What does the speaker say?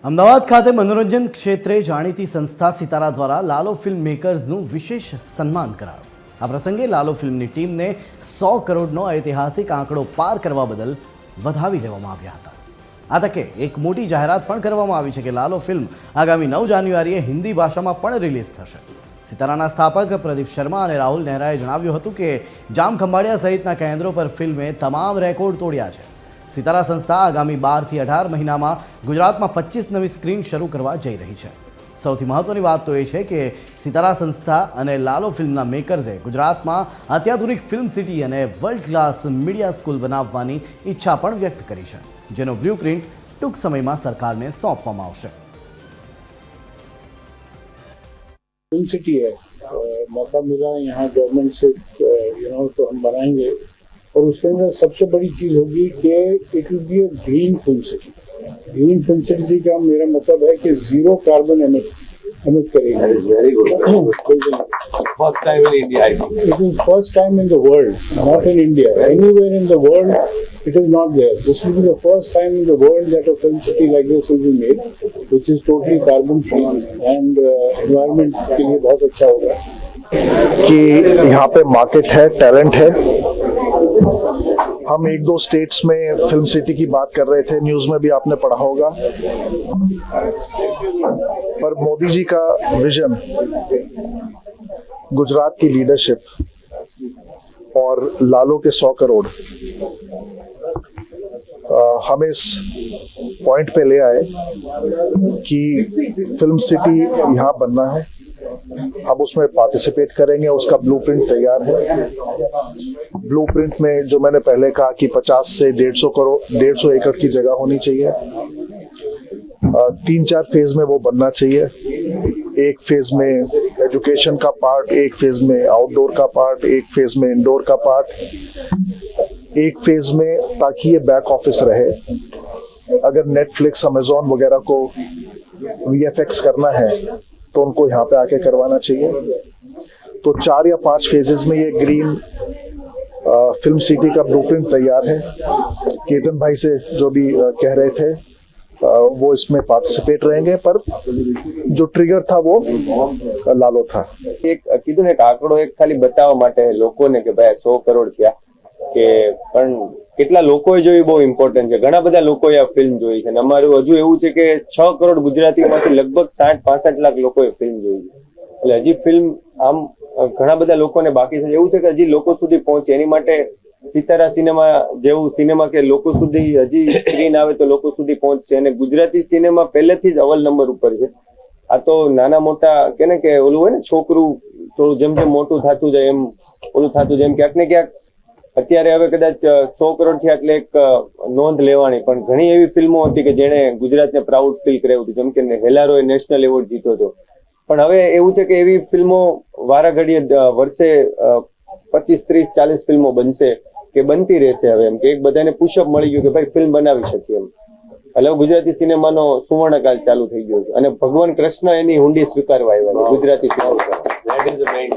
અમદાવાદ ખાતે મનોરંજન ક્ષેત્રે જાણીતી સંસ્થા સિતારા દ્વારા લાલો ફિલ્મ મેકર્સનું વિશેષ સન્માન કરાયું। આ પ્રસંગે લાલો ફિલ્મની ટીમને 100 કરોડનો ઐતિહાસિક આંકડો પાર કરવા બદલ વધાવી દેવામાં આવ્યા હતા। આ તકે એક મોટી જાહેરાત પણ કરવામાં આવી છે કે લાલો ફિલ્મ આગામી 9 જાન્યુઆરીએ હિન્દી ભાષામાં પણ રિલીઝ થશે। સિતારાના સ્થાપક પ્રદીપ શર્મા અને રાહુલ નેહરાએ જણાવ્યું હતું કે જામ ખંભાળિયા સહિતના કેન્દ્રો પર ફિલ્મે તમામ રેકોર્ડ તોડ્યા છે। સિતારા સંસ્થા આગામી 12 થી 18 મહિનામાં ગુજરાતમાં 25 નવી સ્ક્રીન શરૂ કરવા જઈ રહી છે। સૌથી મહત્વની વાત તો એ છે કે સિતારા સંસ્થા અને લાલો ફિલ્મના મેકર્સે ગુજરાતમાં અત્યાધુનિક ફિલ્મ સિટી અને વર્લ્ડ ક્લાસ મીડિયા સ્કૂલ બનાવવાની ઈચ્છા પણ વ્યક્ત કરી છે, જેનો બ્લુપ્રિન્ટ ટૂંક સમયમાં સરકારને સોંપવામાં આવશે। फिल्म सिटी है, मौका मिला यहाँ गवर्नमेंट से तो हम बनाएंगे और उसके अंदर सबसे बड़ी चीज होगी कि it will be a green film city. Green film city का मेरा मतलब है कि जीरो कार्बन एमिट करेगा। Very good. First time in India, I think. It is first time in the world, not in India. Anywhere in the world, it is not there. This will be the first time in the world that a film city like this will be made, which is totally carbon free and environment के लिए बहुत अच्छा होगा। कि यहाँ पे market है, talent है। हम 1-2 स्टेट्स में फिल्म सिटी की बात कर रहे थे, न्यूज में भी आपने पढ़ा होगा, पर मोदी जी का विजन, गुजरात की लीडरशिप और लालो के 100 करोड़ हमें इस पॉइंट पे ले आए कि फिल्म सिटी यहाँ बनना है। अब उसमें पार्टिसिपेट करेंगे, उसका ब्लूप्रिंट तैयार है। ब्लूप्रिंट में जो मैंने पहले कहा कि 50 से 150 एकड़ की जगह होनी चाहिए। 3-4 फेज में वो बनना चाहिए। एक फेज में एजुकेशन का पार्ट, एक फेज में आउटडोर का पार्ट, एक फेज में इंडोर का पार्ट, एक फेज में ताकि ये बैक ऑफिस रहे। अगर नेटफ्लिक्स, अमेजोन वगैरह को VFX करना है तो उनको यहाँ पे आके करवाना चाहिए। तो 4 या 5 फेजेस में ये ग्रीन फिल्म सिटी का ब्लूप्रिंट तैयार है। केतन भाई से जो भी कह रहे थे वो इसमें पार्टिसिपेट रहेंगे, पर जो ट्रिगर था वो लालो था। એક કીધું ને એક આંકડો એક ખાલી બતાવવા માટે લોકોને કે ભાઈ 100 કરોડ થયા કે પણ કેટલા લોકોએ જોઈ બહુ ઇમ્પોર્ટન્ટ છે। ઘણા બધા લોકોએ આ ફિલ્મ જોઈ છે અને અમારું હજુ એવું છે કે 6 કરોડ ગુજરાતીઓમાંથી લગભગ 60-65 લાખ લોકોએ ફિલ્મ જોઈ છે। એટલે હજી ફિલ્મ આમ ઘણા બધા લોકોને બાકી છે। એવું છે કે હજી લોકો સુધી પહોંચે એની માટે સિતારા સિનેમા જેવું સિનેમા કે લોકો સુધી હજી સ્ક્રીન આવે તો લોકો સુધી પહોંચશે અને ગુજરાતી સિનેમા પહેલેથી જ અવ્વલ નંબર ઉપર છે। આ તો નાના મોટા કે ને કે ઓલું હોય ને છોકરું થોડું જેમ જેમ મોટું થતું જાય એમ ઓલું થતું જાય એમ ક્યાંક ને ક્યાંક અત્યારે હવે કદાચ 100 કરોડ થયા એટલે એક નોંધ લેવાની, પણ ઘણી એવી ફિલ્મો હતી કે જેણે ગુજરાતને પ્રાઉડ ફીલ કરાવ્યું હતું, જેમ કે હેલારોએ નેશનલ એવોર્ડ જીત્યો હતો। પણ હવે એવું છે કે એવી ફિલ્મો વારા ઘડીએ વર્ષે 25-30-40 ફિલ્મો બનશે કે બનતી રહેશે હવે એમ કે એક બધાને પુશઅપ મળી ગયું કે ભાઈ ફિલ્મ બનાવી શકીએ એમ। એટલે ગુજરાતી સિનેમાનો સુવર્ણકાળ ચાલુ થઈ ગયો છે અને ભગવાન કૃષ્ણ એની હુંડી સ્વીકારવા આવ્યા Gujarati cinema. That is the main.